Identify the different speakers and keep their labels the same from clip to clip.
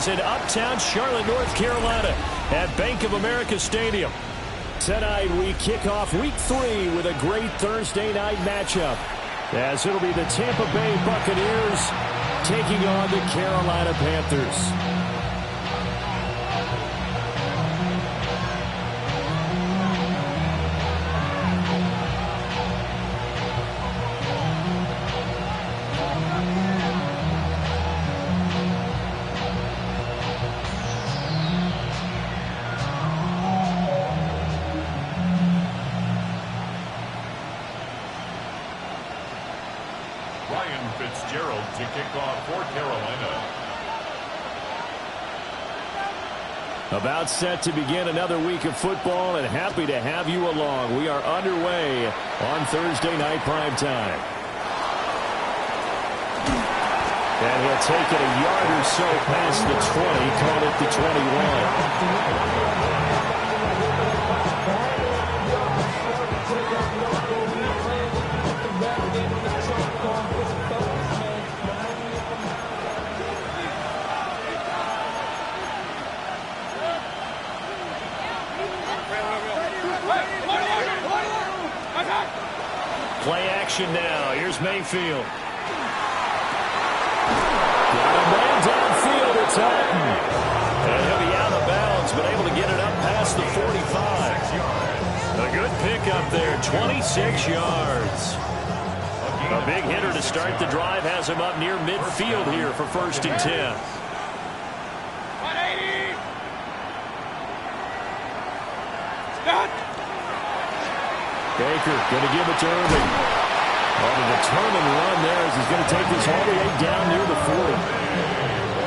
Speaker 1: is in uptown Charlotte, North Carolina at Bank of America Stadium. Tonight we kick off Week 3 with a great Thursday night matchup, as it'll be the Tampa Bay Buccaneers taking on the Carolina Panthers.
Speaker 2: To kick off for Carolina.
Speaker 1: About set to begin another week of football, and happy to have you along. We are underway on Thursday night primetime. And he'll take it a yard or so past the 20, caught at the 21. Play action now. Here's Mayfield. Got a man downfield. It's Hatton. And he'll be out of bounds, but able to get it up past the 45. A good pickup there, 26 yards. A big hitter to start the drive has him up near midfield here for 1st and 10.
Speaker 3: 180. Stop.
Speaker 1: Baker going to give it to Irving. On a determined run there as he's going to take this all the way down near the 40.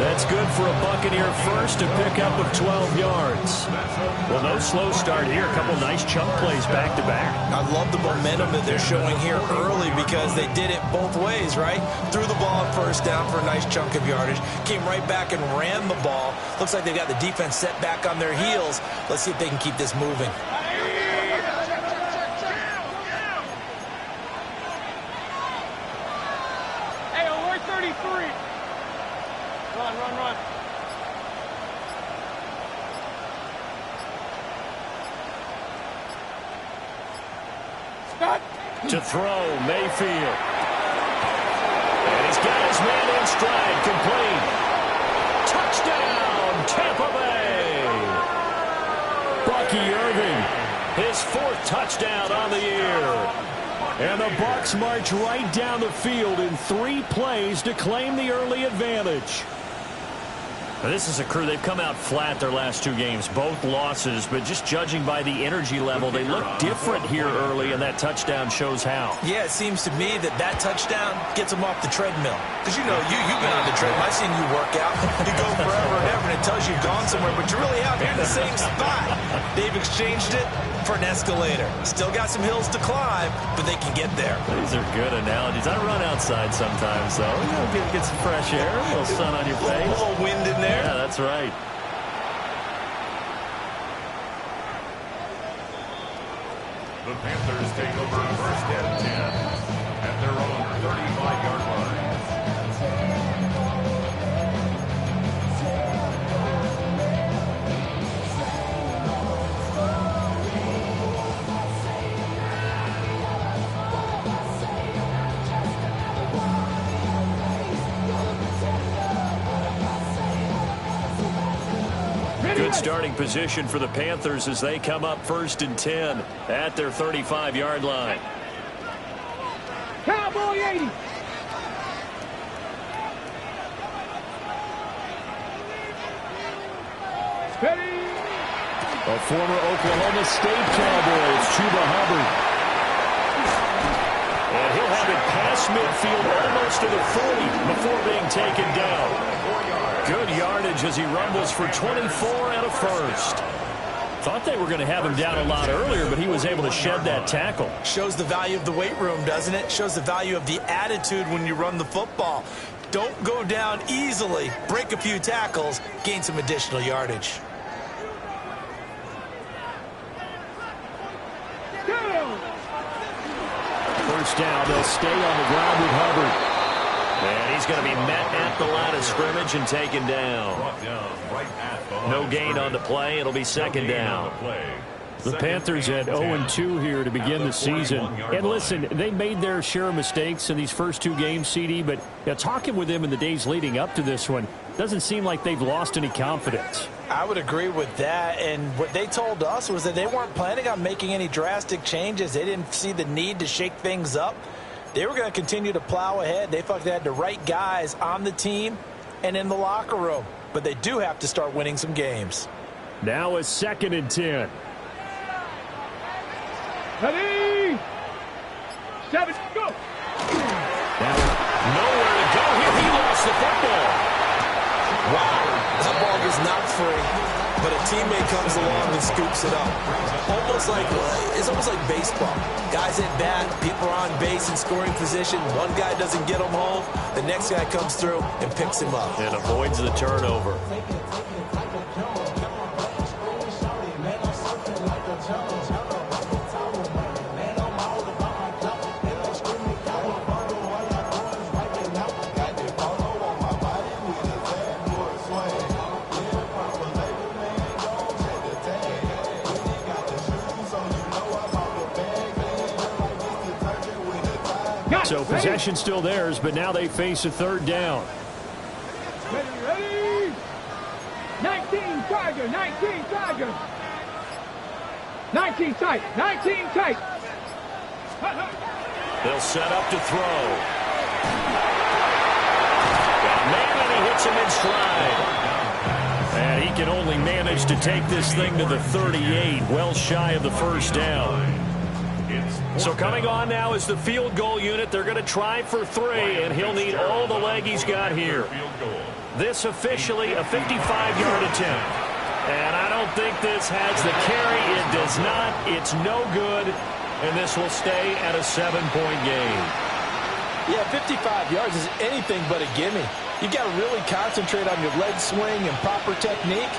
Speaker 1: That's good for a Buccaneer first, a pickup of 12 yards. Well, no slow start here. A couple nice chunk plays back-to-back.
Speaker 4: I love the momentum that they're showing here early because they did it both ways, right? Threw the ball on 1st down for a nice chunk of yardage. Came right back and ran the ball. Looks like they've got the defense set back on their heels. Let's see if they can keep this moving.
Speaker 1: To throw, Mayfield. And he's got his man in stride, complete. Touchdown, Tampa Bay. Bucky Irving, his 4th touchdown on the year. And the Bucs march right down the field in 3 plays to claim the early advantage. Now, this is a crew, they've come out flat their last 2 games, both losses, but just judging by the energy level, they look different here early, and that touchdown shows how.
Speaker 4: Yeah, it seems to me that touchdown gets them off the treadmill. Because, you know, you've been on the treadmill. I've seen you work out. You go forever and ever, and it tells you you've gone somewhere, but you're really out here in the same spot. They've exchanged it for an escalator. Still got some hills to climb, but they can get there.
Speaker 1: These are good analogies. I run outside sometimes, though. You know, get some fresh air, a little sun on your face.
Speaker 4: A little wind in there.
Speaker 1: Yeah, that's right.
Speaker 2: The Panthers take over 1st and 10 at their own 35-yard line.
Speaker 1: Good starting position for the Panthers as they come up 1st and 10 at their 35-yard line.
Speaker 3: Cowboy 80. Steady.
Speaker 1: A former Oklahoma State Cowboy, it's Chuba Hubbard. And he'll have it past midfield almost to the 40 before being taken down. Good yardage as he rumbles for 24 and a first. Thought they were going to have him down a lot earlier, but he was able to shed that tackle.
Speaker 4: Shows the value of the weight room, doesn't it? Shows the value of the attitude when you run the football. Don't go down easily. Break a few tackles, gain some additional yardage.
Speaker 1: First down, they'll stay on the ground with Hubbard. And he's going to be met at the line of scrimmage and taken down. No gain on the play. It'll be second down.
Speaker 3: The Panthers at 0-2 here to begin the season. And listen, they made their share of mistakes in these first two games, CD, but talking with them in the days leading up to this one, doesn't seem like they've lost any confidence.
Speaker 4: I would agree with that, and what they told us was that they weren't planning on making any drastic changes. They didn't see the need to shake things up. They were going to continue to plow ahead. They felt they had the right guys on the team and in the locker room, but they do have to start winning some games.
Speaker 3: Now a 2nd and 10.
Speaker 5: Ready? 7, go!
Speaker 1: Now, nowhere to go here. He lost the football.
Speaker 4: Wow, that ball gets knocked free, but a teammate comes along and scoops it up. It's almost like baseball. Guys at bat, people are on base in scoring position. One guy doesn't get him home. The next guy comes through and picks him up.
Speaker 1: And avoids the turnover.
Speaker 3: So possession still theirs, but now they face a 3rd down.
Speaker 5: Ready? 19 Tiger, 19 Tiger. 19 tight, 19 tight.
Speaker 1: They'll set up to throw. And he hits him in stride. And he can only manage to take this thing to the 38, well shy of the 1st down. So coming on now is the field goal unit. They're going to try for 3, and he'll need all the leg he's got here. This officially a 55-yard attempt. And I don't think this has the carry. It does not. It's no good. And this will stay at a 7-point game.
Speaker 4: Yeah, 55 yards is anything but a gimme. You got to really concentrate on your leg swing and proper technique.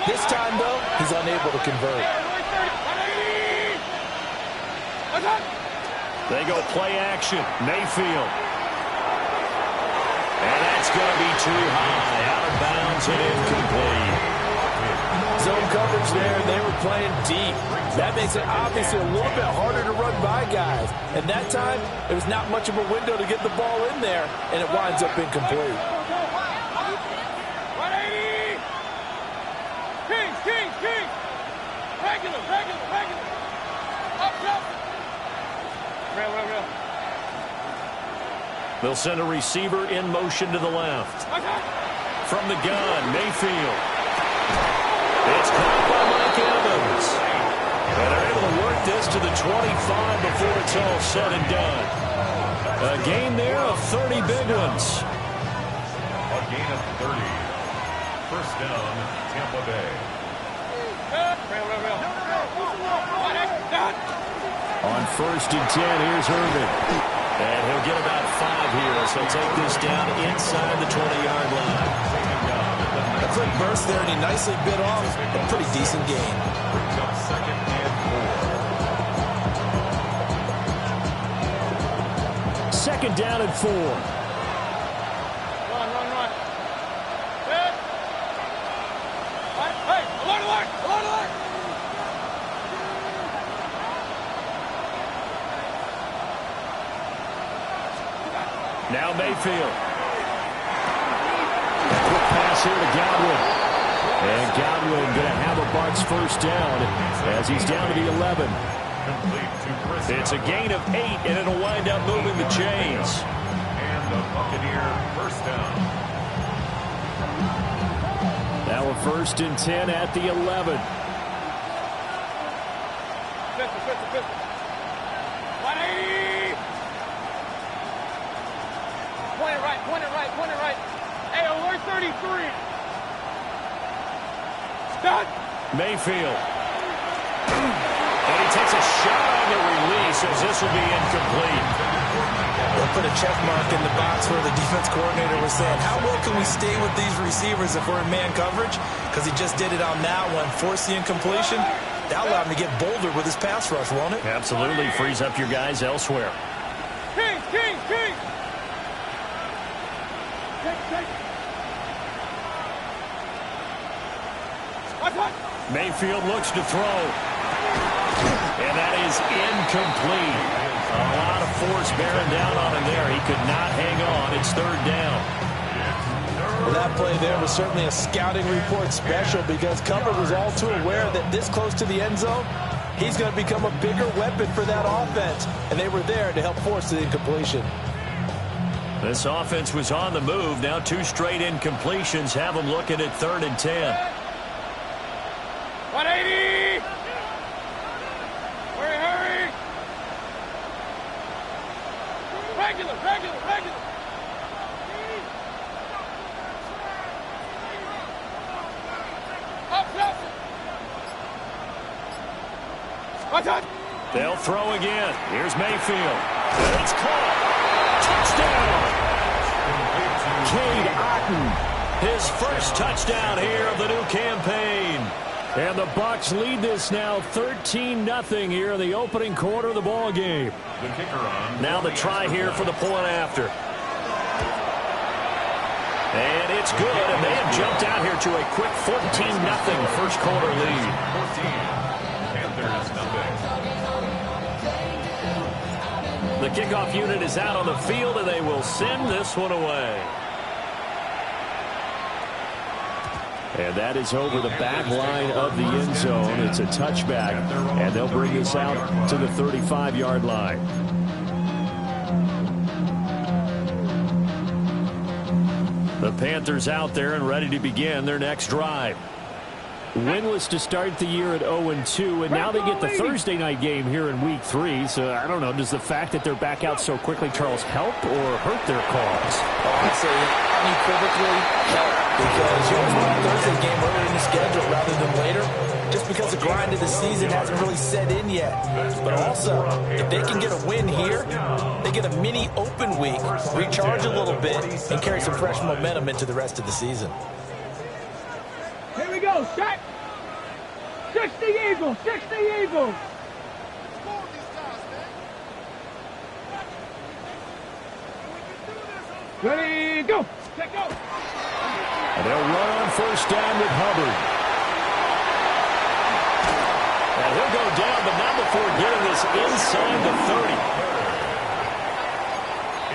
Speaker 4: This time, though, he's unable to convert.
Speaker 1: They go play action. Mayfield. And that's going to be too high. Out of bounds and incomplete.
Speaker 4: Zone coverage there. They were playing deep. That makes it obviously a little bit harder to run by guys. And that time, there was not much of a window to get the ball in there, and it winds up incomplete.
Speaker 5: 180! King! Regular! Up! Real.
Speaker 1: They'll send a receiver in motion to the left. From the gun, Mayfield. It's caught by Mike Evans. And they're able to work this to the 25 before it's all said and done. A gain there of 30 big ones.
Speaker 2: A gain of 30. First down, Tampa Bay.
Speaker 1: On 1st and 10, here's Irvin. And he'll get about 5 here as he'll take this down inside the 20-yard line.
Speaker 4: A quick burst there, and he nicely bit off a pretty decent gain.
Speaker 2: Brings up 2nd and 4.
Speaker 3: 2nd down and 4.
Speaker 5: Run. Hey, alert!
Speaker 3: Now Mayfield. Quick pass here to Godwin. And Godwin going to have a Bucs 1st down as he's down to the 11.
Speaker 1: It's a gain of 8, and it'll wind up moving the chains.
Speaker 2: And the Buccaneer 1st down.
Speaker 3: Now a 1st and 10 at the 11.
Speaker 5: Pistol. 180! Point it right. Hey, alert 33. Stop.
Speaker 1: Mayfield. And he takes a shot on the release as this will be incomplete.
Speaker 4: They'll put a check mark in the box where the defense coordinator was saying, how well can we stay with these receivers if we're in man coverage? Because he just did it on that one. Force the incompletion. That'll allow him to get bolder with his pass rush, won't it?
Speaker 1: Absolutely. Frees up your guys elsewhere.
Speaker 5: King!
Speaker 3: Mayfield looks to throw. And that is incomplete. A lot of force bearing down on him there. He could not hang on. It's third down.
Speaker 4: Well, that play there was certainly a scouting report special because Cover was all too aware that this close to the end zone, he's going to become a bigger weapon for that offense. And they were there to help force the incompletion.
Speaker 3: This offense was on the move. Now 2 straight incompletions have them looking at 3rd and 10.
Speaker 5: 180! Hurry! Regular! Up!
Speaker 3: They'll throw again. Here's Mayfield. And it's caught. Touchdown! Cade Otton, his first touchdown here of the new campaign. And the Bucs lead this now 13-0 here in the opening quarter of the ball game.
Speaker 2: The kicker on.
Speaker 3: Now the try here for the point after. And it's good, and they have jumped out here to a quick 14-0 first quarter lead.
Speaker 2: 14. Panthers nothing.
Speaker 3: The kickoff unit is out on the field, and they will send this one away. And that is over the back line of the end zone. It's a touchback, and they'll bring this out to the 35-yard line. The Panthers out there and ready to begin their next drive. Winless to start the year at 0-2, and now they get the Thursday night game here in Week 3. So, I don't know, does the fact that they're back out so quickly, Charles, help or hurt their cause?
Speaker 4: I'd say unequivocally help, because you always want a Thursday game earlier in the schedule rather than later, just because the grind of the season hasn't really set in yet. But also, if they can get a win here, they get a mini open week, recharge a little bit, and carry some fresh momentum into the rest of the season.
Speaker 5: Here we go, set! 60 Eagles! Ready, go! Check go!
Speaker 3: And they'll run on first down with Hubbard. And he'll go down, but not before getting this inside the 30.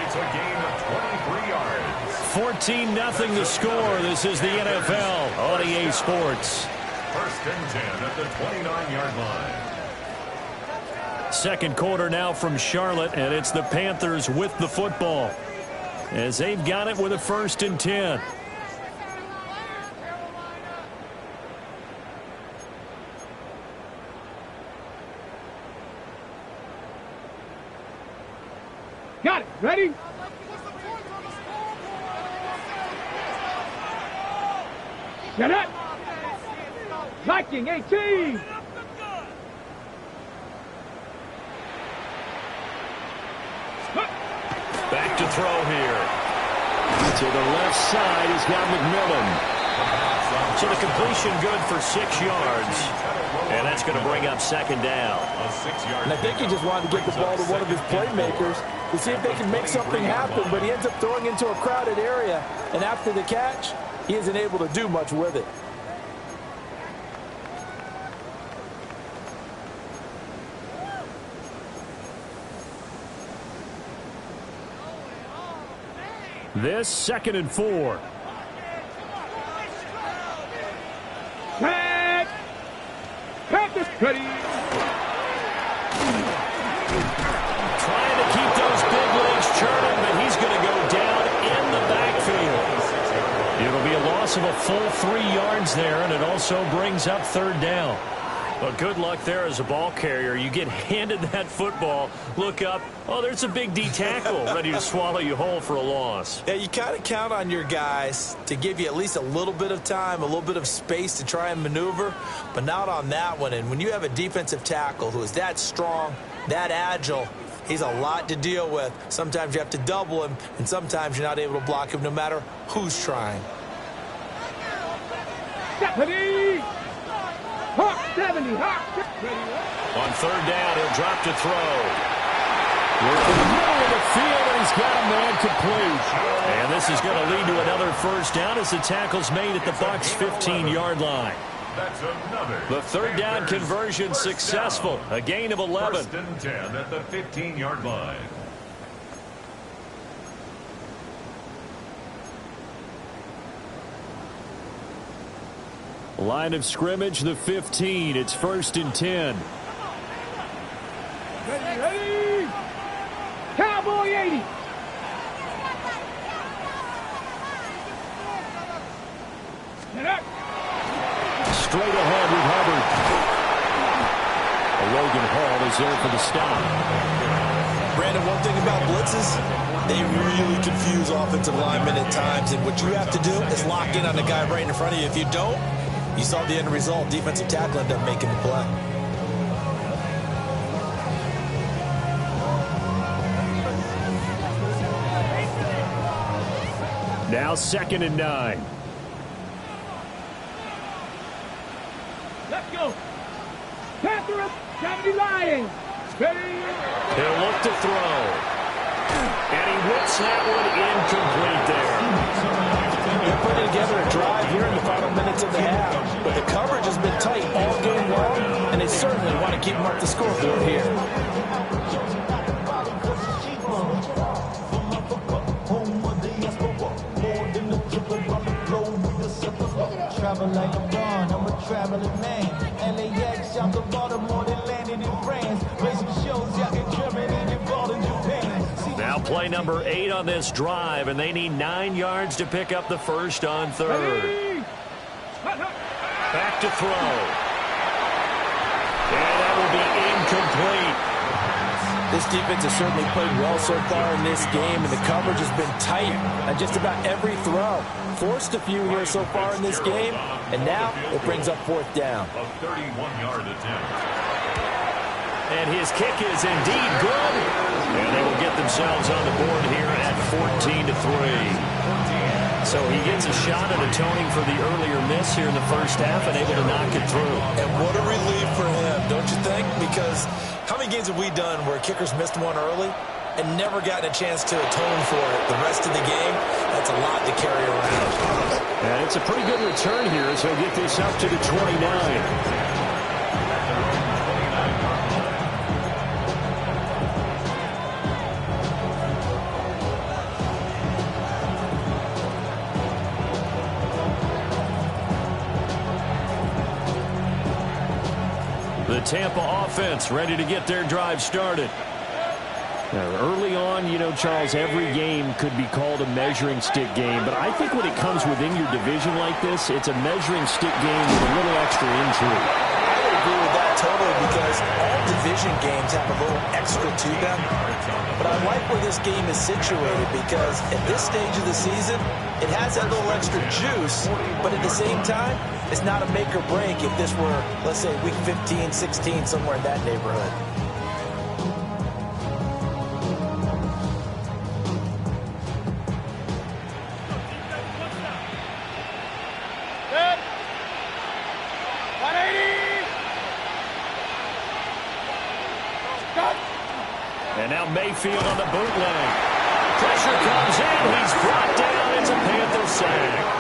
Speaker 2: It's a gain of 23 yards.
Speaker 3: 14-0 the score. This is the NFL on EA Sports.
Speaker 2: First and 10 at the 29-yard line.
Speaker 3: Second quarter now from Charlotte, and it's the Panthers with the football, as they've got it with a 1st and 10.
Speaker 5: Got it, ready? Get up! Viking 18!
Speaker 3: Back to throw here. To the left side, he's got McMillan. So the completion good for 6 yards. And that's going to bring up second down.
Speaker 4: And I think he just wanted to get the ball to one of his playmakers to see if they can make something happen, but he ends up throwing into a crowded area, and after the catch, he isn't able to do much with it.
Speaker 3: This 2nd and 4.
Speaker 5: Set! Panthers ready!
Speaker 3: Trying to keep those big legs churning, but he's going to go down in the backfield. It'll be a loss of a full 3 yards there, and it also brings up third down. Well, good luck there as a ball carrier. You get handed that football, look up, oh, there's a big D tackle ready to swallow you whole for a loss.
Speaker 4: Yeah, you kind of count on your guys to give you at least a little bit of time, a little bit of space to try and maneuver, but not on that one. And when you have a defensive tackle who is that strong, that agile, he's a lot to deal with. Sometimes you have to double him, and sometimes you're not able to block him no matter who's trying.
Speaker 5: Ready! Hawk 70, Hawk 70.
Speaker 3: On third down, he'll drop to throw. We're in the middle of the field, and he's got a man complete. And this is going to lead to another first down as the tackle's made at the Bucs' 15-yard line.
Speaker 2: That's another.
Speaker 1: The third down conversion successful. A gain of 11.
Speaker 2: First and 10 at the 15-yard line.
Speaker 1: Line of scrimmage, the 15. It's first and 10.
Speaker 5: Ready. Cowboy 80.
Speaker 1: Straight ahead with Hubbard. Logan Hall is there for the stop.
Speaker 4: Brandon, one thing about blitzes, they really confuse offensive linemen at times, and what you have to do is lock in on the guy right in front of you. If you don't, you saw the end result. Defensive tackle ended up making the play.
Speaker 1: Now second and 9.
Speaker 5: Let's go. Panthers, 70 Lions. Ready.
Speaker 1: He'll look to throw. And he whips that one incomplete there.
Speaker 4: They're putting together a drive here in the final minutes of the half, but the coverage has been tight all game long, and they certainly want to keep them up the scoreboard here.
Speaker 6: Travel like a bond, I'm a traveling man. LAX, I'm the Baltimore that landed in France. Racing shows out in Germany, involved in Japan.
Speaker 1: Now play number 8 on this drive, and they need 9 yards to pick up the first on third. Back to throw. And that will be incomplete.
Speaker 4: This defense has certainly played well so far in this game, and the coverage has been tight on just about every throw. Forced a few here so far in this game, and now it brings up fourth down.
Speaker 2: A 31-yard attempt.
Speaker 1: And his kick is indeed good. And they will get themselves on the board here at 14-3. So he gets a shot at atoning for the earlier miss here in the first half and able to knock it through.
Speaker 4: And what a relief for him, don't you think? Because how many games have we done where kickers missed one early and never gotten a chance to atone for it the rest of the game? That's a lot to carry around.
Speaker 1: And it's a pretty good return here as he'll get this up to the 29. The Tampa offense ready to get their drive started. Now, early on, you know, Charles, every game could be called a measuring stick game, but I think when it comes within your division like this, it's a measuring stick game with a little extra intrigue.
Speaker 4: I would agree with that totally, because all division games have a little extra to them. But I like where this game is situated, because at this stage of the season, it has that little extra juice, but at the same time, it's not a make or break if this were, let's say, week 15, 16, somewhere in that neighborhood.
Speaker 5: Good. 180. Stop.
Speaker 1: And now Mayfield on the bootleg. Pressure comes in. He's brought down. It's a Panther sack.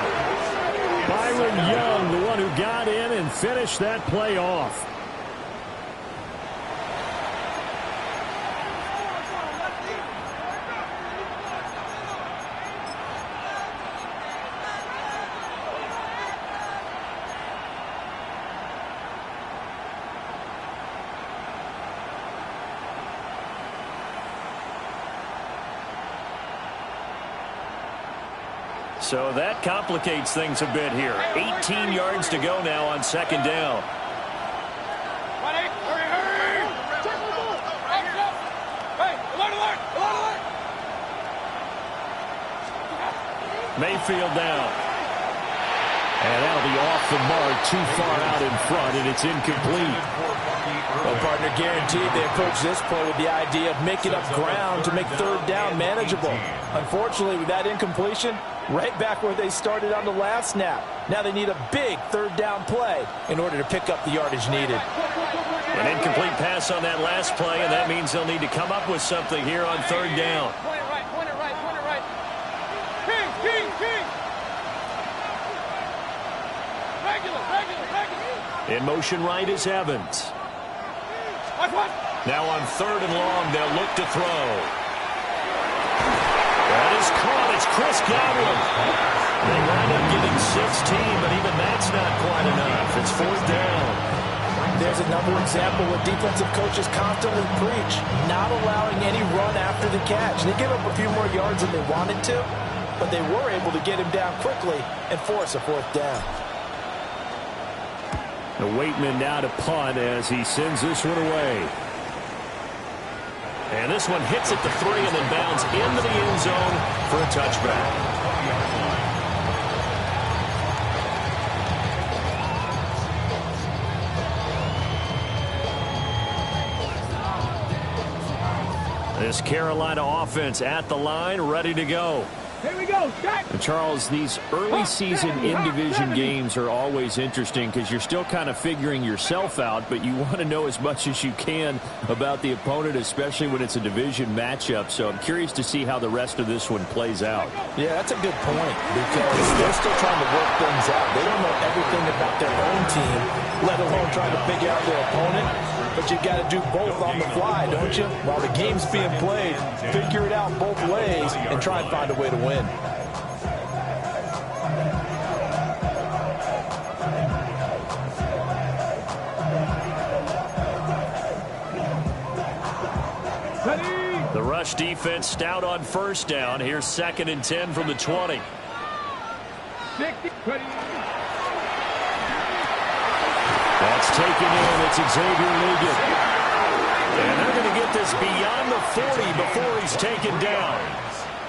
Speaker 1: Byron Young, the one who got in and finished that play off. So that complicates things a bit here. 18 yards to go now on second down.
Speaker 5: Hurry, hurry. Hey, alert.
Speaker 1: Mayfield down. And that'll be off the mark, too far out in front, and it's incomplete.
Speaker 4: Well, partner, guaranteed they approach this play with the idea of making up ground to make third down manageable. Unfortunately, with that incompletion, right back where they started on the last snap. Now they need a big third down play in order to pick up the yardage needed.
Speaker 1: An incomplete pass on that last play, and that means they'll need to come up with something here on third down.
Speaker 5: Point it right. King. Regular.
Speaker 1: In motion right is Evans. Now on 3rd and long, they'll look to throw. That is caught. It's Chris Godwin. They wind up getting 16, but even that's not quite enough. It's 4th down.
Speaker 4: There's another example where defensive coaches constantly preach, not allowing any run after the catch. They give up a few more yards than they wanted to, but they were able to get him down quickly and force a 4th down.
Speaker 3: The Waitman now to punt as he sends this one away.
Speaker 1: And this one hits at the 3 and then bounds into the end zone for a touchback. This Carolina offense at the line, ready to go.
Speaker 5: Here we go.
Speaker 3: And Charles, these early season in-division games are always interesting because you're still kind of figuring yourself out, but you want to know as much as you can about the opponent, especially when it's a division matchup. So I'm curious to see how the rest of this one plays out.
Speaker 4: Yeah, that's a good point because they're still trying to work things out. They don't know everything about their own team, let alone trying to figure out their opponent. But you got to do both on the fly, don't you? While the game's being played, figure it out both ways and try and find a way to win.
Speaker 1: The rush defense stout on 1st down. Here's 2nd and 10 from the 20. That's taken in. It's Xavier Ligon. And they're going to get this beyond the 40 before he's taken down.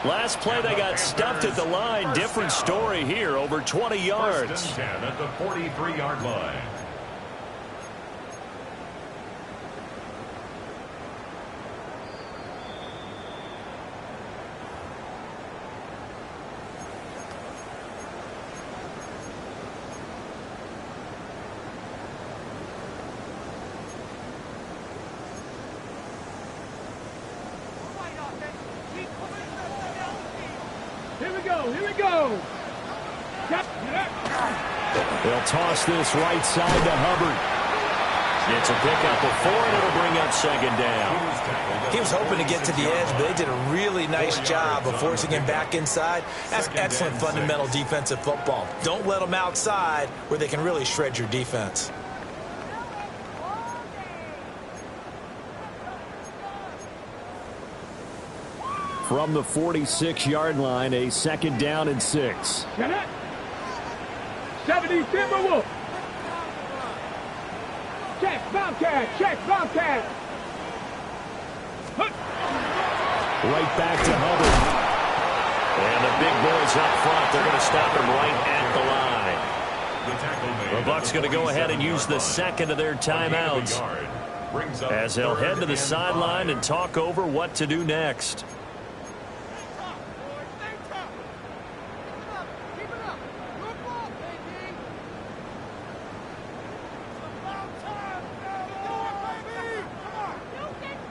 Speaker 1: Last play, they got stuffed at the line. Different story here, over 20 yards.
Speaker 2: 1st and 10 at the 43-yard line.
Speaker 5: Here we go.
Speaker 1: They'll toss this right side to Hubbard. Gets a pickup of 4, and it'll bring up 2nd down.
Speaker 4: He was hoping to get to the edge, but they did a really nice job of forcing him back inside. That's excellent fundamental defensive football. Don't let them outside where they can really shred your defense.
Speaker 3: From the 46-yard line, a 2nd down and 6.
Speaker 5: 70 Timberwolf. Check, Bobcat. Check, Bobcat.
Speaker 3: Right back to Hubbard.
Speaker 1: And the big boys up front, they're going to stop him right at the line. The Bucs going to go ahead and use the 2nd of their timeouts as they'll head to the sideline and talk over what to do next.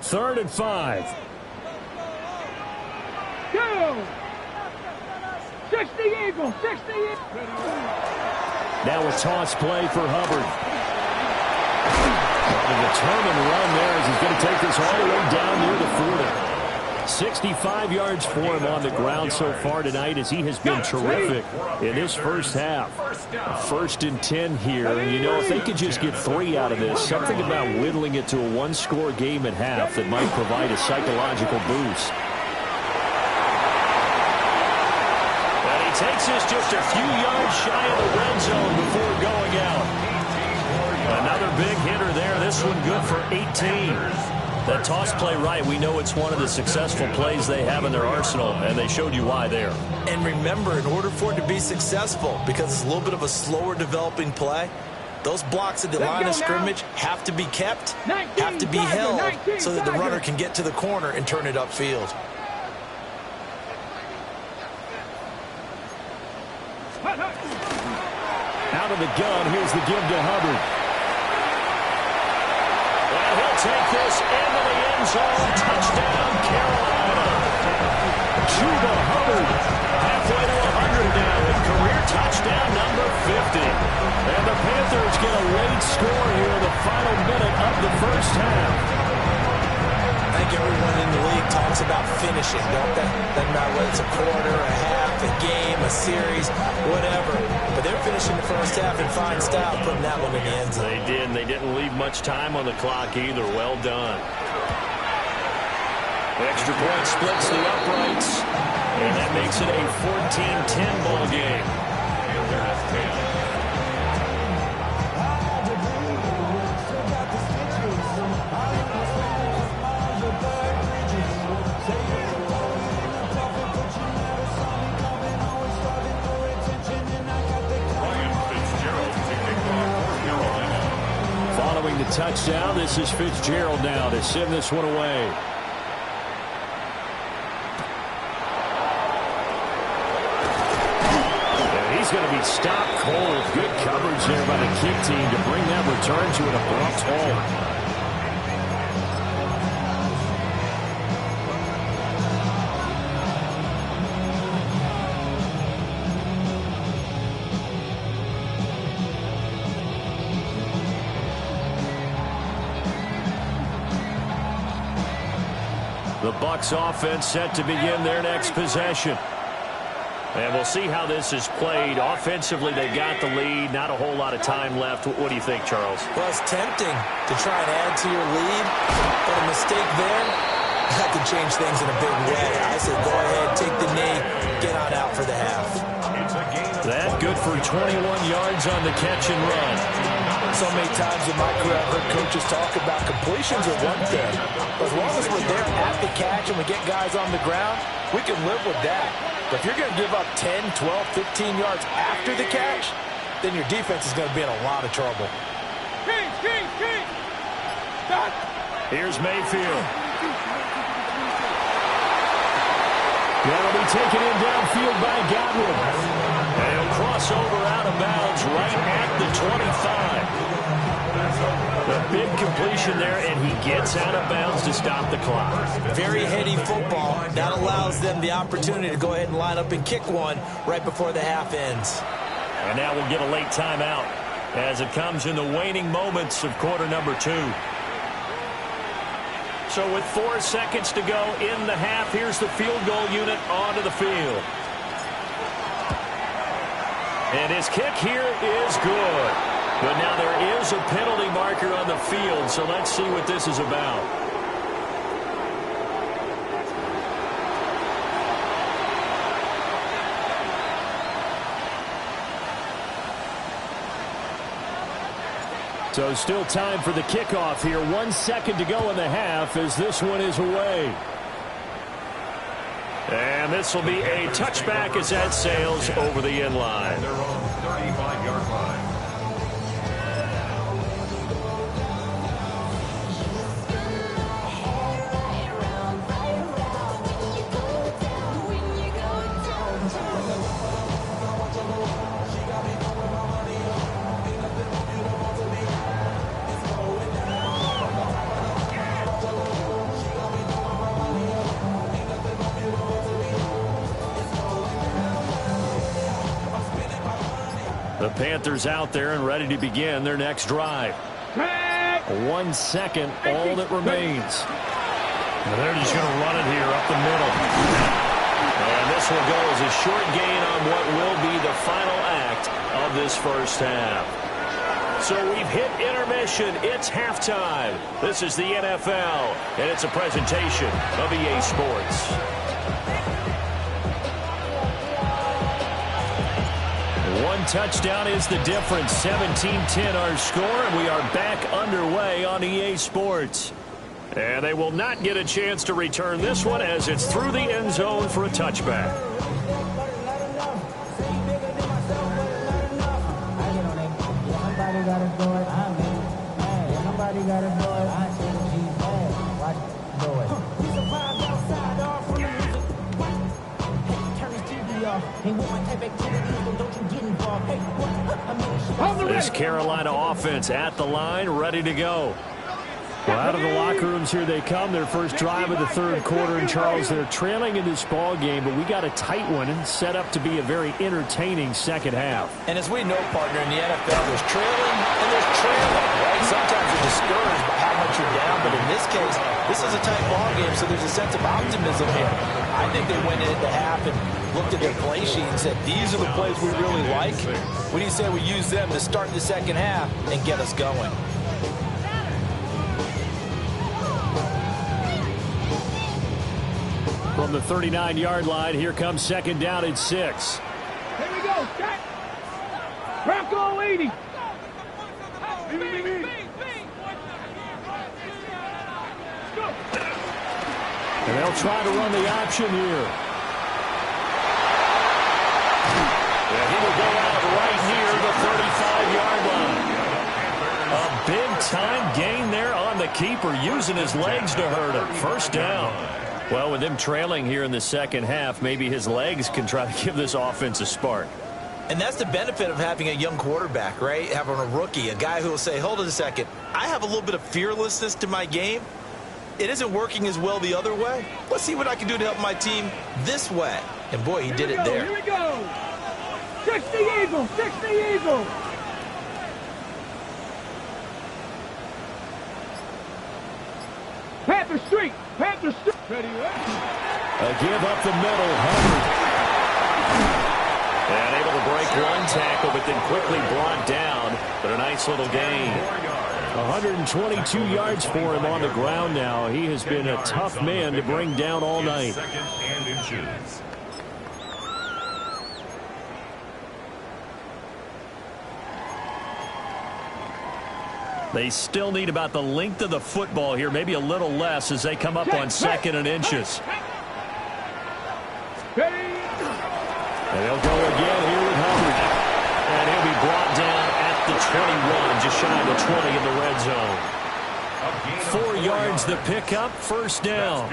Speaker 3: Third and 5.
Speaker 5: Go! 60 Eagles, 60 Eagles.
Speaker 3: Now a toss play for Hubbard. A determined run there as he's going to take this all the way down near the 40. 65 yards for him on the ground so far tonight as he has been terrific in this first half. 1st and 10 here. And, you know, if they could just get 3 out of this, something about whittling it to a 1-score game at half that might provide a psychological boost.
Speaker 1: And he takes this just a few yards shy of the red zone before going out. Another big hitter there. This one good for 18. That toss play right, we know it's one of the successful plays they have in their arsenal, and they showed you why there.
Speaker 4: And remember, in order for it to be successful, because it's a little bit of a slower developing play, those blocks at the line of scrimmage have to be kept, have to be held, so that the runner can get to the corner and turn it upfield.
Speaker 3: Out of the gun, here's the give to Hubbard.
Speaker 1: And he'll take this into the end zone. Touchdown, Carolina.
Speaker 3: Chuba Hubbard.
Speaker 1: Halfway to 100 now with career touchdown number 50. And the Panthers get a late score.
Speaker 3: half.
Speaker 4: I think everyone in the league talks about finishing, don't they? Doesn't matter whether it's a quarter, a half, a game, a series, whatever. But they're finishing the first half in fine style, putting that one in the end zone.
Speaker 1: They did, and they didn't leave much time on the clock either. Well done. Extra point splits the uprights, and that makes it a 14-10 ball game.
Speaker 2: Panthers 10.
Speaker 3: Following the touchdown, this is Fitzgerald now to send this one away. And he's going to be stopped cold. Good coverage there by the kick team to bring that return to an abrupt halt. The Bucs offense set to begin their next possession. And we'll see how this is played. Offensively, they got the lead. Not a whole lot of time left. What do you think, Charles?
Speaker 4: Well, it's tempting to try and add to your lead, but a mistake there, that could change things in a big way. I say go ahead, take the knee, get on out for the half.
Speaker 3: That good for 21 yards on the catch and run.
Speaker 4: So many times in my career, I've heard coaches talk about completions are one thing. As long as we're there at the catch and we get guys on the ground, we can live with that. But if you're going to give up 10, 12, 15 yards after the catch, then your defense is going to be in a lot of trouble.
Speaker 3: Here's Mayfield. That'll be taken in downfield by Godwin. And he'll cross over out of bounds right at the 25. The big completion there, and he gets out of bounds to stop the clock.
Speaker 4: Very heady football. That allows them the opportunity to go ahead and line up and kick one right before the half ends.
Speaker 3: And now we'll get a late timeout as it comes in the waning moments of quarter number 2. So with 4 seconds to go in the half, here's the field goal unit onto the field. And his kick here is good. But now there is a penalty marker on the field, so let's see what this is about. So still time for the kickoff here. 1 second to go in the half as this one is away. And this will be a touchback as that sails over the end line.
Speaker 2: Their own 35-yard line.
Speaker 3: The Panthers out there and ready to begin their next drive. 1 second, all that remains. And they're just going to run it here up the middle. And this will go as a short gain on what will be the final act of this first half. So we've hit intermission. It's halftime. This is the NFL, and it's a presentation of EA Sports. One touchdown is the difference. 17-10 our score, and we are back underway on EA Sports. And they will not get a chance to return this one as it's through the end zone for a touchback. This Carolina offense at the line, ready to go. Well, out of the locker rooms here they come. Their first drive of the third quarter. And, Charles, they're trailing in this ball game, but we got a tight one and set up to be a very entertaining second half.
Speaker 4: And as we know, partner, in the NFL, there's trailing and there's trailing, right? Sometimes you're discouraged by how much you're down, but in this case, this is a tight ball game, so there's a sense of optimism here. I think they went into half and looked at their play sheet and said, these are the plays we really like. What do you say we use them to start the second half and get us going?
Speaker 3: From the 39-yard line, here comes second down and 6.
Speaker 5: Here we go, Jack. Bronco 80.
Speaker 3: And they'll try to run the option here.
Speaker 1: Yeah, he will go out right near the 35-yard line. A big-time gain there on the keeper, using his legs to hurt him. First down.
Speaker 3: Well, with them trailing here in the second half, maybe his legs can try to give this offense a spark.
Speaker 4: And that's the benefit of having a young quarterback, right? Having a rookie, a guy who will say, hold on a second, I have a little bit of fearlessness to my game. It isn't working as well the other way. Let's see what I can do to help my team this way. And boy, he did it there.
Speaker 5: Here we go. 60 Eagles, 60 Eagles. Panther Street, Panther Street. Ready,
Speaker 3: A give up the middle, Hubbard.
Speaker 1: And able to break one tackle, but then quickly brought down. But a nice little gain.
Speaker 3: 122 yards for him on the ground now. He has been a tough man to bring down all night.
Speaker 2: Second and inches.
Speaker 3: They still need about the length of the football here, maybe a little less as they come up on second and inches. And they'll go again here with Hubbard. And he'll be brought down at the 21, just shy of the 20 in the red zone. 4 yards the pickup, first down.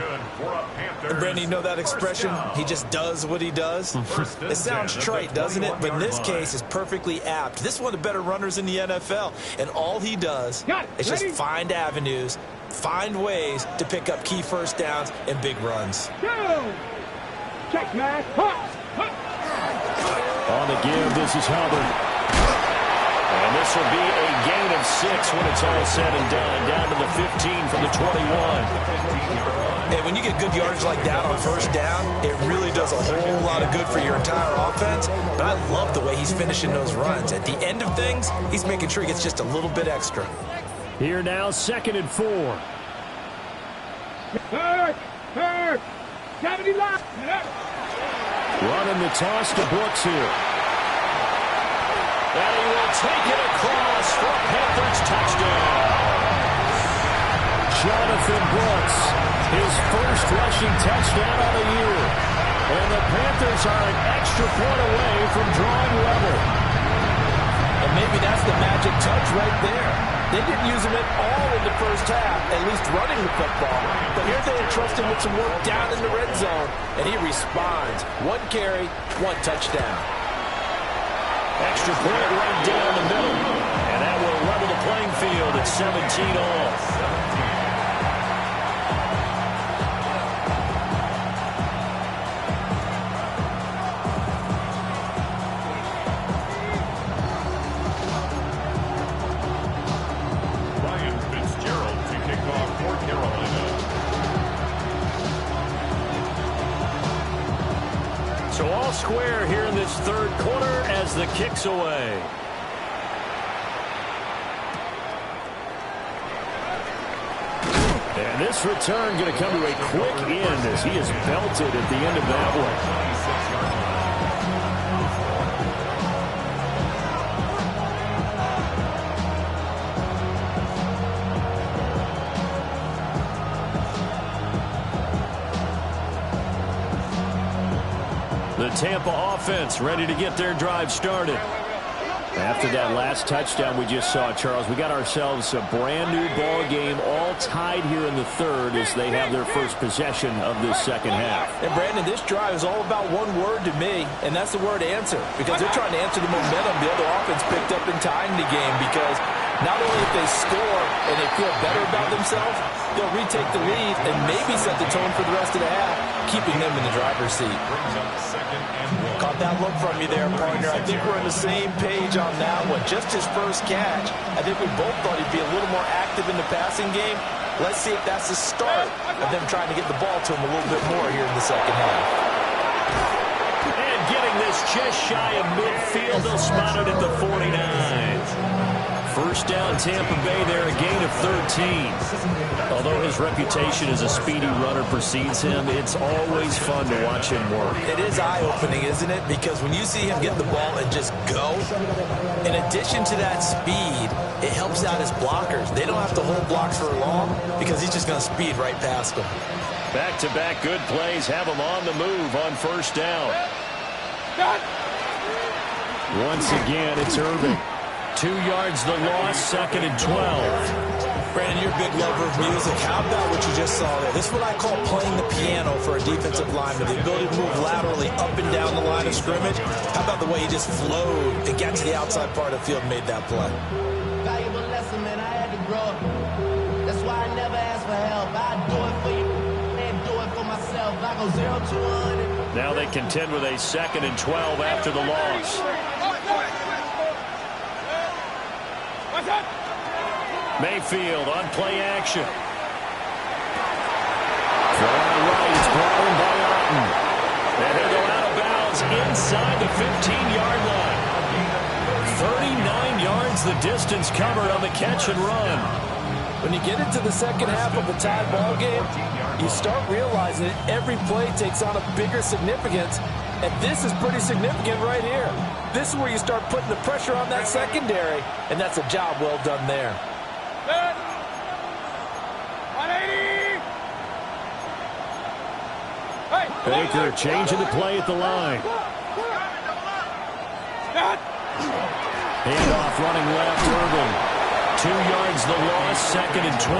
Speaker 4: And Brandon, you know that expression? He just does what he does. It sounds trite, doesn't it? But in this case, it's perfectly apt. This is one of the better runners in the NFL. And all he does is just find avenues, find ways to pick up key first downs and big runs.
Speaker 5: Check, man.
Speaker 3: On the give, this is Hubbard.
Speaker 1: And this will be a gain of 6 when it's all said and done. Down to the 15 from the 21.
Speaker 4: And when you get good yardage like that on first down, it really does a whole lot of good for your entire offense. But I love the way he's finishing those runs. At the end of things, he's making sure he gets just a little bit extra.
Speaker 3: Here now, second and 4.
Speaker 5: Hurt. 70 line.
Speaker 3: Running the toss to Brooks here.
Speaker 1: And he will take it across for a Panthers touchdown.
Speaker 3: Jonathan Brooks, his first rushing touchdown of the year. And the Panthers are an extra point away from drawing level.
Speaker 4: And maybe that's the magic touch right there. They didn't use him at all in the first half, at least running the football. But here they entrust him with some work down in the red zone, and he responds. 1 carry, 1 touchdown.
Speaker 1: Extra point right down the middle. And that will level the playing field at 17 all. So all square here in this third quarter as the kick's away.
Speaker 3: And this return going to come to a quick end as he is belted at the end of that one. The Tampa offense ready to get their drive started. After that last touchdown we just saw, Charles, we got ourselves a brand-new ball game, all tied here in the third as they have their first possession of this second half.
Speaker 4: And, Brandon, this drive is all about one word to me, and that's the word answer, because they're trying to answer the momentum the other offense picked up in tying the game, because not only if they score and they feel better about themselves, they'll retake the lead and maybe set the tone for the rest of the half, keeping them in the driver's seat. Caught that look from you there, partner. I think we're on the same page on that one. Just his first catch. I think we both thought he'd be a little more active in the passing game. Let's see if that's the start of them trying to get the ball to him a little bit more here in the second half.
Speaker 1: And getting this just shy of midfield, they'll spot it at the 49. First down, Tampa Bay there, a gain of 13. Although his reputation as a speedy runner precedes him, it's always fun to watch him work.
Speaker 4: It is eye-opening, isn't it? Because when you see him get the ball and just go, in addition to that speed, it helps out his blockers. They don't have to hold blocks for long because he's just going to speed right past them.
Speaker 1: Back-to-back good plays have him on the move on first down. Once again, it's Irving. 2 yards the loss, second and 12.
Speaker 4: Brandon, you're a big lover of music. How about what you just saw there? This is what I call playing the piano for a defensive lineman. The ability to move laterally up and down the line of scrimmage. How about the way he just flowed and got to the outside part of the field and made that play?
Speaker 6: Valuable lesson, man. I had to grow up. That's why I never ask for help. I do it for you and do it for myself. I go 0 to 100.
Speaker 1: Now they contend with a second and 12 after the loss. Mayfield on play action. Throw out right. It's brought in by Otten. And he'll go out of bounds inside the 15-yard line. 39 yards the distance covered on the catch and run.
Speaker 4: When you get into the second half of a tied ball game, you start realizing that every play takes on a bigger significance. And this is pretty significant right here. This is where you start putting the pressure on that secondary, and that's a job well done there.
Speaker 5: 180.
Speaker 1: Baker changing the play at the line. Handoff running left, Irving. 2 yards the loss, second and 12.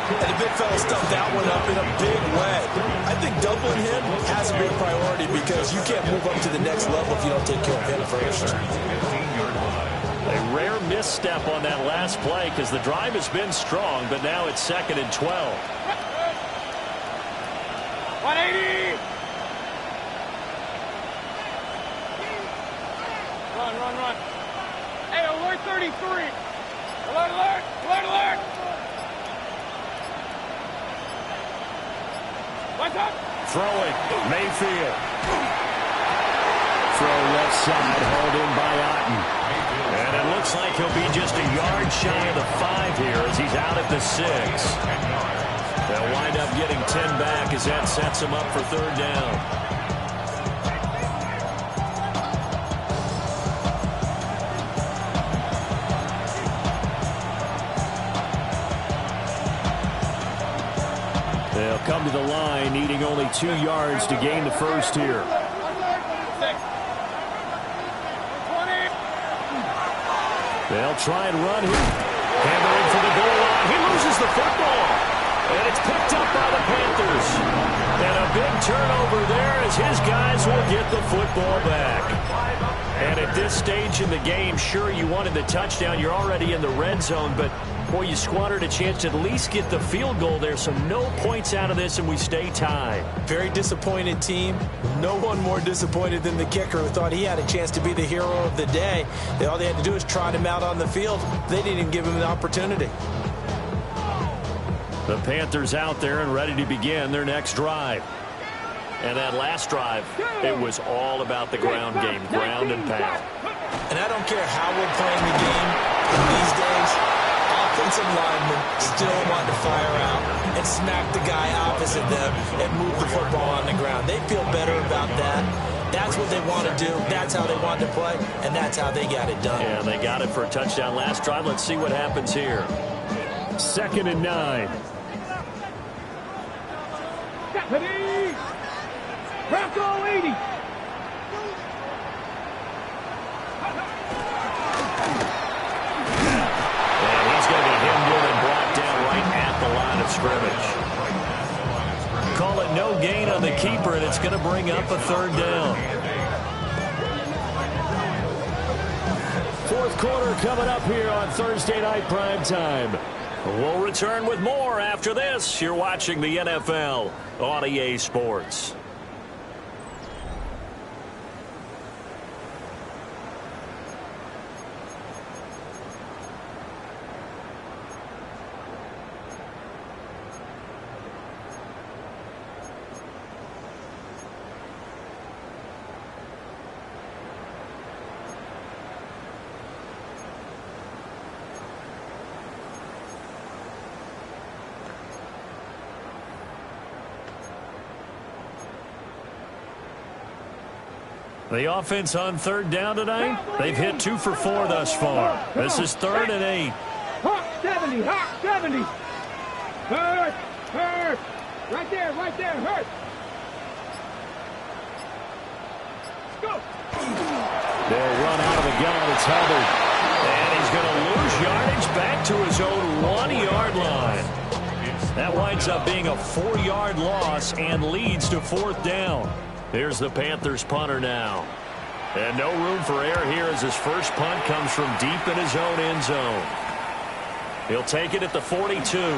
Speaker 4: And the big fella stuffed that one up in a big way. I think doubling him has a big priority because you can't move up to the next level if you don't take care of him first.
Speaker 1: A rare misstep on that last play because the drive has been strong, but now it's second and 12.
Speaker 5: 180. Run. Hey, alert 33. Alert.
Speaker 1: Throwing, Mayfield. Throw left side, hauled in by Otten. And it looks like he'll be just a yard shy of the 5 here as he's out at the 6. They'll wind up getting 10 back as that sets him up for third down. They'll come to the line, needing only 2 yards to gain the first here. They'll try and run him. Hammering for the goal line. He loses the football. And it's picked up by the Panthers. And a big turnover there as his guys will get the football back. And at this stage in the game, sure, you wanted the touchdown. You're already in the red zone, but boy, you squandered a chance to at least get the field goal there, so no points out of this, and we stay tied.
Speaker 4: Very disappointed team. No one more disappointed than the kicker who thought he had a chance to be the hero of the day. All they had to do was trot him out on the field. They didn't even give him the opportunity.
Speaker 1: The Panthers out there and ready to begin their next drive. And that last drive, it was all about the ground game, ground and pound.
Speaker 4: And I don't care how we're playing the game these days, offensive linemen still want to fire out and smack the guy opposite them and move the football on the ground. They feel better about that. That's what they want to do. That's how they want to play, and that's how they got it done.
Speaker 1: Yeah, they got it for a touchdown last drive. Let's see what happens here. Second and 9.
Speaker 5: Bronco 80.
Speaker 1: And he's going to be hemmed in and brought down right at the line of scrimmage. Call it no gain on the keeper, and it's going to bring up a third down. Fourth quarter coming up here on Thursday Night Primetime. We'll return with more after this. You're watching the NFL on EA Sports.
Speaker 3: The offense on third down tonight, they've hit 2 for 4 thus far. This is 3rd and 8.
Speaker 5: Hawk 70, Hawk 70. Hurt. Right there, hurt. Let's go.
Speaker 3: They'll run out of the gun. It's Hubbard. And he's going to lose yardage back to his own 1-yard line. That winds up being a 4-yard loss and leads to 4th down. Here's the Panthers punter now. And no room for error here as his first punt comes from deep in his own end zone. He'll take it at the 42. Well,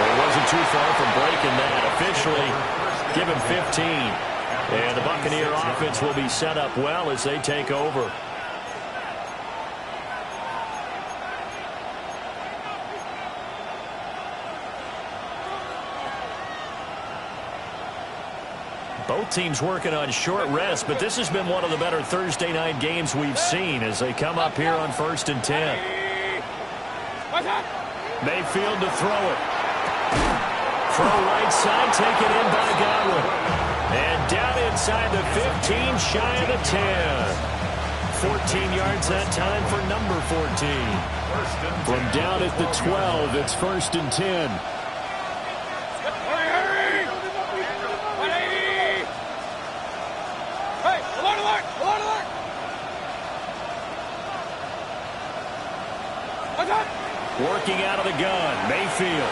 Speaker 3: he wasn't too far from breaking that. Officially, give him 15. And the Buccaneer offense will be set up well as they take over. Both teams working on short rest, but this has been one of the better Thursday night games we've seen as they come up here on 1st and 10. Mayfield to throw it. Throw right side, taken in by Godwin. And down inside the 15, shy of the 10. 14 yards that time for number 14. From down at the 12, it's 1st and 10. Working out of the gun, Mayfield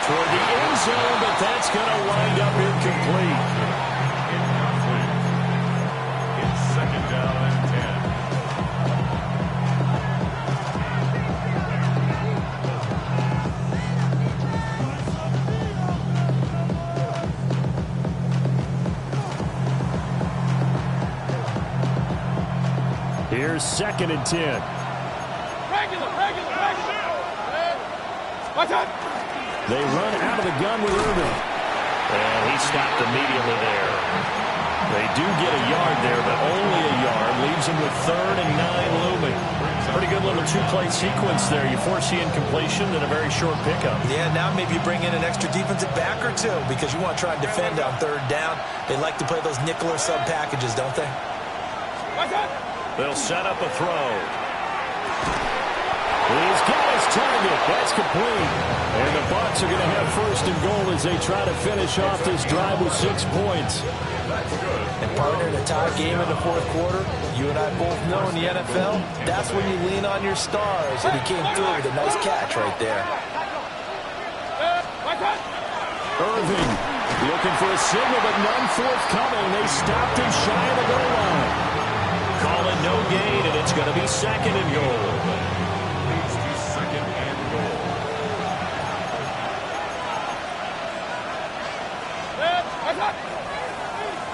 Speaker 3: toward the end zone, but that's going to wind up incomplete.
Speaker 2: It's 2nd down and
Speaker 3: 10. Here's 2nd and 10. They run out of the gun with Irvin. And he stopped immediately there. They do get a yard there, but only a yard. Leaves them with 3rd and 9 looming. Pretty good little 2-play sequence there. You force the incompletion and a very short pickup.
Speaker 4: Yeah, now maybe you bring in an extra defensive back or two because you want to try and defend on 3rd down. They like to play those nickel or sub packages, don't they?
Speaker 3: They'll set up a throw. He's got his target. That's complete. And the Bucs are going to have 1st and goal as they try to finish off this drive with 6 points.
Speaker 4: And partner, in a tie game in the 4th quarter, you and I both know in the NFL, that's when you lean on your stars. And he came through with a nice catch right there.
Speaker 3: Irving looking for a signal, but none forthcoming. They stopped him shy of the goal line. Call it no gain, and it's going to be 2nd and goal.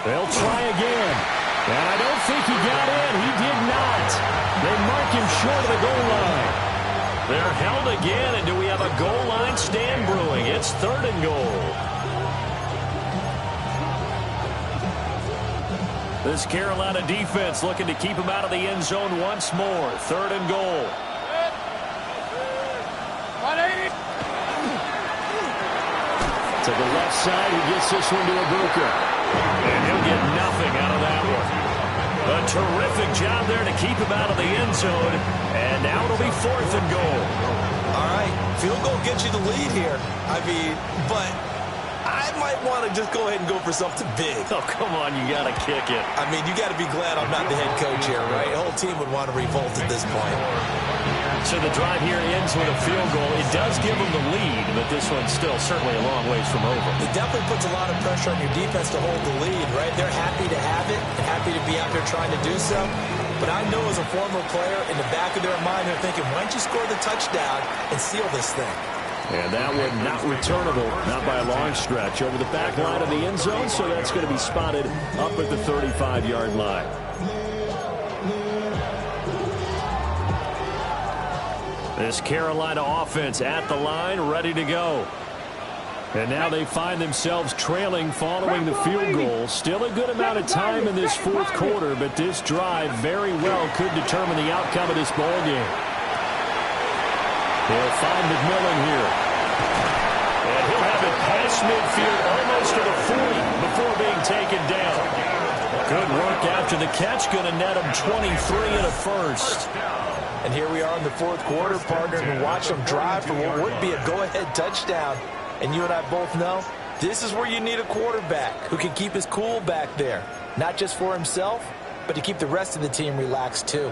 Speaker 3: They'll try again. And I don't think he got in. He did not. They mark him short of the goal line. They're held again, and do we have a goal line stand brewing? It's 3rd and goal. This Carolina defense looking to keep him out of the end zone once more. 3rd and goal. To the left side, he gets this one to Ibuka. And he'll get nothing out of that one. A terrific job there to keep him out of the end zone. And now it'll be 4th and goal.
Speaker 4: All right, field goal gets you the lead here. I mean, but I might want to just go ahead and go for something big.
Speaker 3: Oh, come on, you got to kick it.
Speaker 4: I mean, you got to be glad I'm not the head coach here, right? The whole team would want to revolt at this point.
Speaker 3: So the drive here ends with a field goal. It does give them the lead, but this one's still certainly a long ways from over.
Speaker 4: It definitely puts a lot of pressure on your defense to hold the lead, right? They're happy to have it, happy to be out there trying to do so. But I know as a former player, in the back of their mind, they're thinking, why don't you score the touchdown and seal this thing?
Speaker 3: And that one not returnable, not by a long stretch, over the back line of the end zone, so that's going to be spotted up at the 35-yard line. This Carolina offense at the line, ready to go. And now they find themselves trailing following the field goal. Still a good amount of time in this 4th quarter, but this drive very well could determine the outcome of this ball game. They'll find McMillan here. And he'll have it past midfield, almost to the 40 before being taken down. Good work after the catch. Going to net him 23 and a first.
Speaker 4: And here we are in the fourth quarter, partner, and watch them drive for what would be a go-ahead touchdown. And you and I both know this is where you need a quarterback who can keep his cool back there. Not just for himself, but to keep the rest of the team relaxed too.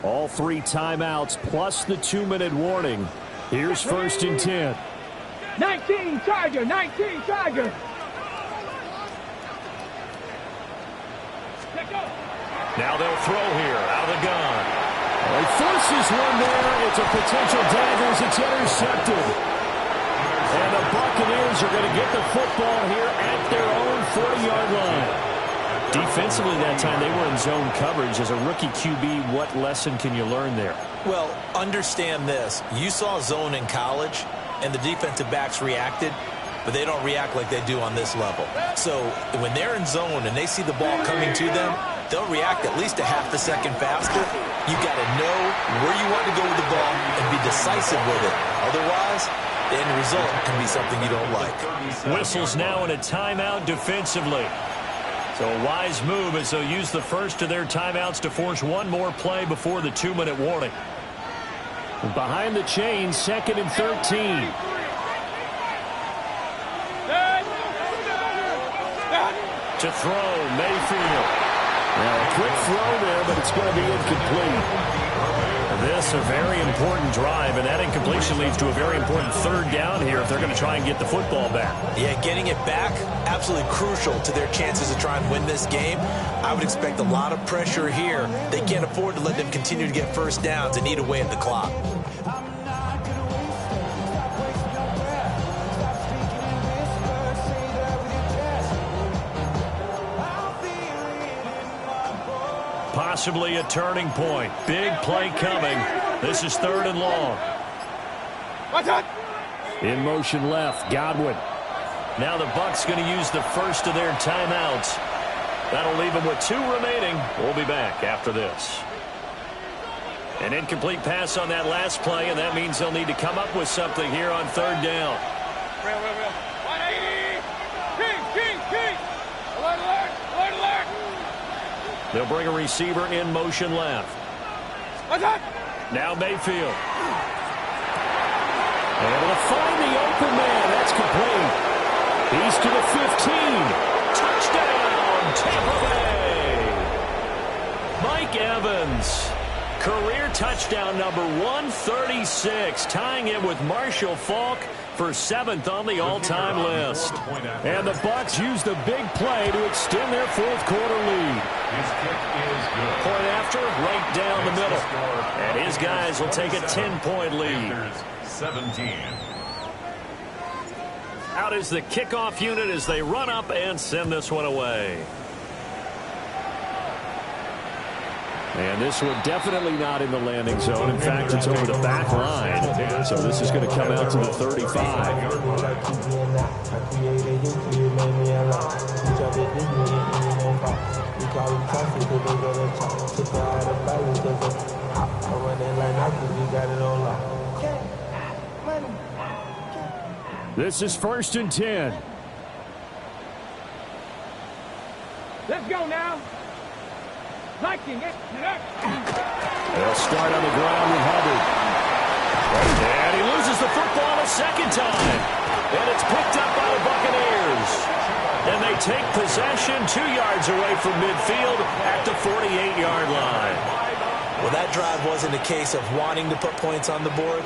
Speaker 3: All 3 timeouts plus the 2-minute warning. Here's 1st and 10.
Speaker 5: 19 Charger, 19 Charger.
Speaker 3: Now they'll throw here, out of the gun. He forces one there. It's a potential dagger as it's intercepted. And the Buccaneers are going to get the football here at their own 40-yard line. Defensively that time, they were in zone coverage. As a rookie QB, what lesson can you learn there?
Speaker 4: Well, understand this. You saw zone in college, and the defensive backs reacted, but they don't react like they do on this level. So when they're in zone and they see the ball coming to them, they'll react at least a half a second faster. You got to know where you want to go with the ball and be decisive with it. Otherwise, the end result can be something you don't like.
Speaker 3: Whistles now in a timeout defensively. So a wise move as they'll use the first of their timeouts to force one more play before the 2-minute warning. Behind the chains, 2nd and 13. To throw, Mayfield. Now a quick throw there, but it's going to be incomplete. This a very important drive, and that incompletion leads to a very important 3rd down here if they're going to try and get the football back.
Speaker 4: Yeah, getting it back, absolutely crucial to their chances to try and win this game. I would expect a lot of pressure here. They can't afford to let them continue to get first downs and eat away at the clock.
Speaker 3: Possibly a turning point. Big play coming. This is 3rd and long. In motion left, Godwin. Now the Bucs going to use the first of their timeouts. That'll leave them with 2 remaining. We'll be back after this. An incomplete pass on that last play, and that means they'll need to come up with something here on 3rd down.
Speaker 5: 180. Alert, alert, alert, alert.
Speaker 3: They'll bring a receiver in motion left. Now Mayfield. Able to find the open man. That's complete. He's to the 15. Touchdown, Tampa Bay. Mike Evans. Career touchdown number 136. Tying it with Marshall Faulk for 7th on the all-time list. And the Bucs use the big play to extend their 4th quarter lead.
Speaker 2: His kick is good.
Speaker 3: Point after, right down the middle. And his guys will take a 10-point lead.
Speaker 2: Panthers 17.
Speaker 3: Out is the kickoff unit as they run up and send this one away. And this one definitely not in the landing zone. In fact, it's over the back line. So this is going to come out to the 35. This is 1st and 10.
Speaker 5: Let's go now.
Speaker 3: They'll start on the ground with Hubbard. And he loses the football a 2nd time. And it's picked up by the Buccaneers. And they take possession 2 yards away from midfield at the 48-yard line.
Speaker 4: Well, that drive wasn't a case of wanting to put points on the board.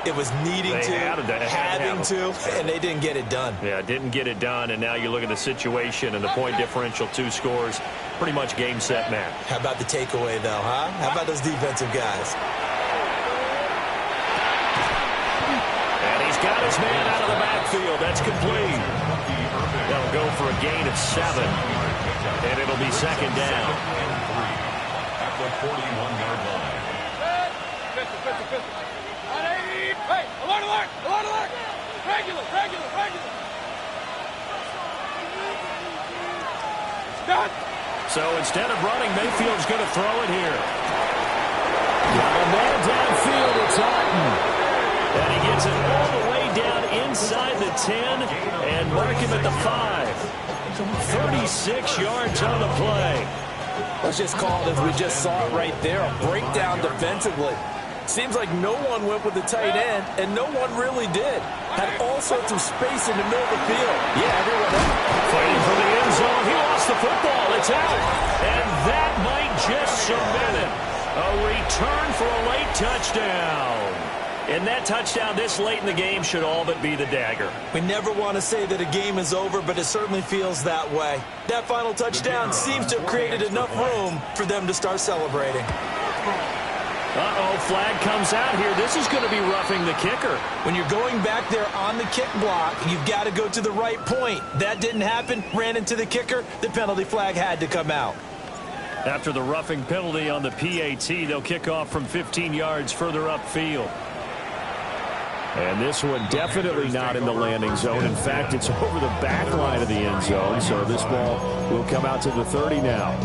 Speaker 4: It was needing to, having to, and they didn't get it done.
Speaker 3: Yeah, didn't get it done, and now you look at the situation and the point differential, 2 scores, pretty much game, set, match.
Speaker 4: How about the takeaway, though, huh? How about those defensive guys?
Speaker 3: And he's got his man out of the backfield. That's complete. They'll go for a gain of 7, and it'll be 2nd down.
Speaker 2: At the 41-yard line.
Speaker 5: Hey, alert, alert, alert, alert. Regular, regular, regular. Stop.
Speaker 3: So instead of running, Mayfield's going to throw it here. Got a man downfield. It's Otten. And he gets it all the way down inside the 10 and mark him at the 5. 36 yards on the play.
Speaker 4: Let's just call it as we just saw it right there, a breakdown defensively. Seems like no one went with the tight end, and no one really did. Had all sorts of space in the middle of the field. Yeah, everyone
Speaker 3: fighting for the end zone. He lost the football. It's out. And that might just cement it. A return for a late touchdown. And that touchdown this late in the game should all but be the dagger.
Speaker 4: We never want to say that a game is over, but it certainly feels that way. That final touchdown seems to have created enough room for them to start celebrating.
Speaker 3: Uh-oh, flag comes out here. This is going to be roughing the kicker.
Speaker 4: When you're going back there on the kick block, you've got to go to the right point. That didn't happen, ran into the kicker. The penalty flag had to come out.
Speaker 3: After the roughing penalty on the PAT, they'll kick off from 15 yards further upfield. And this one definitely not in the landing zone. In fact, it's over the back line of the end zone, so this ball will come out to the 30 now.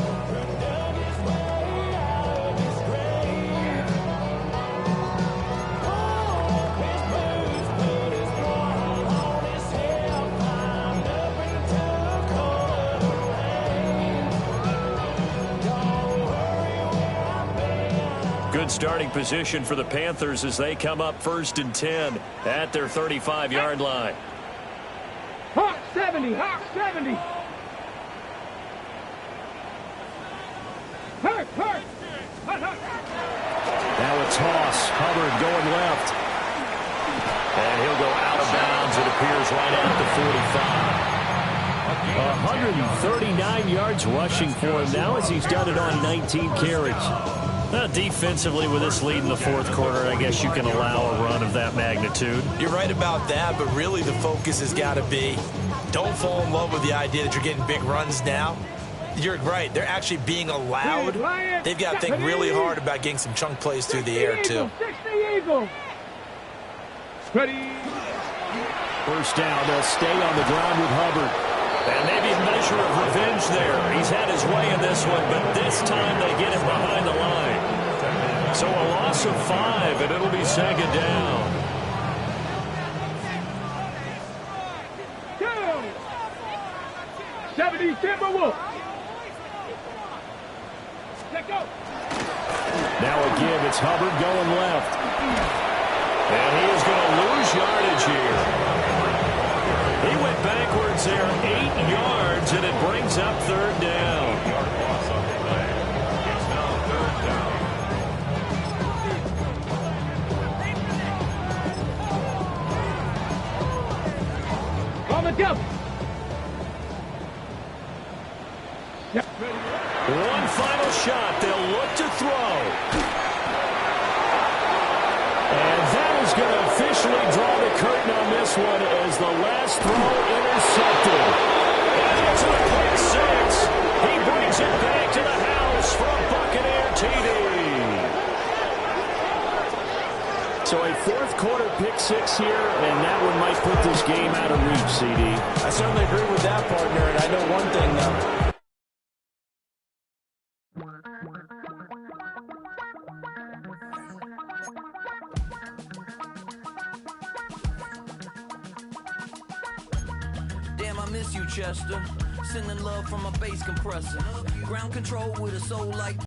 Speaker 3: Good starting position for the Panthers as they come up 1st and 10 at their 35-yard line.
Speaker 5: Hawk 70, Hawk 70. Hurt.
Speaker 3: Now a toss. Hubbard going left. And he'll go out of bounds, it appears, right at the 45. 139 yards rushing for him now as he's done it on 19 carries. Defensively, with this lead in the 4th quarter, I guess you can allow a run of that magnitude.
Speaker 4: You're right about that, but really the focus has got to be don't fall in love with the idea that you're getting big runs now. You're right. They're actually being allowed. They've got to think really hard about getting some chunk plays through the air, too.
Speaker 5: 60 Eagle. Ready.
Speaker 3: First down, they'll stay on the ground with Hubbard. And maybe a measure of revenge there. He's had his way in this one, but this time they get him behind the line. So a loss of 5, and it'll be 2nd down.
Speaker 5: 70 Timberwolves. Let go.
Speaker 3: Now a give. It's Hubbard going left. And he is going to lose yardage here. He went backwards there 8 yards, and it brings up 3rd down.
Speaker 5: On the jump.
Speaker 3: One final shot. They'll look to throw. And that is going to officially draw the curtain on this one as the last throw intercepted. And it's a quick 6. He brings it back to the house for a Buccaneer TD. So a 4th quarter pick 6 here, and that one might put this game out of reach, CD.
Speaker 4: I certainly agree with that, partner, and I know one thing, though.
Speaker 7: Damn, I miss you, Chester. Sending love from a bass compressor. Ground control with a soul like